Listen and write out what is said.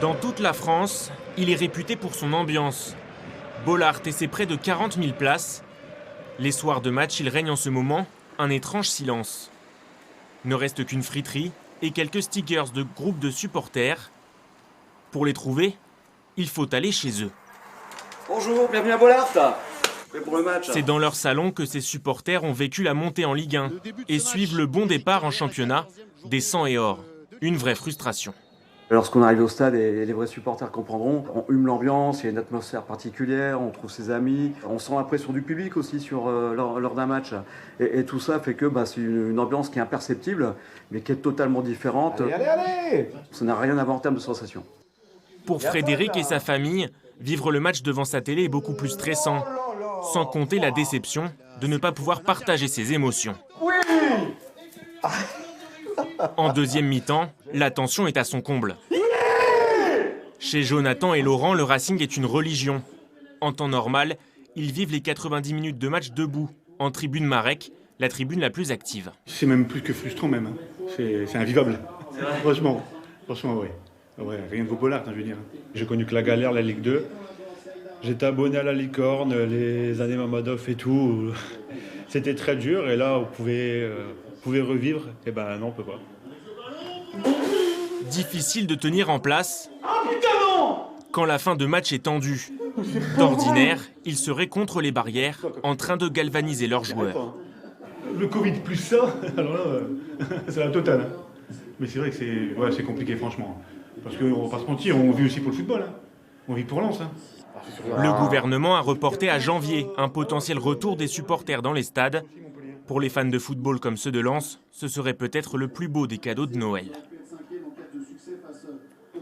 Dans toute la France, il est réputé pour son ambiance. Bollaert et ses près de 40 000 places. Les soirs de match, il règne en ce moment un étrange silence. Ne reste qu'une friterie et quelques stickers de groupes de supporters. Pour les trouver, il faut aller chez eux. Bonjour, bienvenue à Bollaert. Prêt pour le match. C'est dans leur salon que ces supporters ont vécu la montée en Ligue 1 et suivent le bon départ en championnat des 100 et or. Une vraie frustration. Lorsqu'on arrive au stade, et les vrais supporters comprendront, on hume l'ambiance, il y a une atmosphère particulière, on trouve ses amis, on sent la pression du public aussi lors d'un match. Et tout ça fait que c'est une ambiance qui est imperceptible, mais qui est totalement différente. Allez. Ça n'a rien à voir en termes de sensation. Pour Frédéric et sa famille, vivre le match devant sa télé est beaucoup plus stressant, sans compter la déception de ne pas pouvoir partager ses émotions. Oui. En deuxième mi-temps, la tension est à son comble. Chez Jonathan et Laurent, le Racing est une religion. En temps normal, ils vivent les 90 minutes de match debout, en tribune Marek, la tribune la plus active. C'est même plus que frustrant même. C'est invivable. Franchement, oui. Ouais, rien de vaut Bollaert, je veux dire. J'ai connu que la galère, la Ligue 2. J'étais abonné à la Licorne, les années Mamadov et tout. C'était très dur et là, vous pouvez revivre. Et ben non, on peut pas. Difficile de tenir en place quand la fin de match est tendue. D'ordinaire, ils seraient contre les barrières, en train de galvaniser leurs joueurs. Le Covid plus ça, alors là, c'est la totale. Mais c'est vrai que c'est compliqué, franchement. Parce qu'on va pas se mentir, on vit aussi pour le football. On vit pour Lens. Le gouvernement a reporté à janvier un potentiel retour des supporters dans les stades. Pour les fans de football comme ceux de Lens, ce serait peut-être le plus beau des cadeaux de Noël.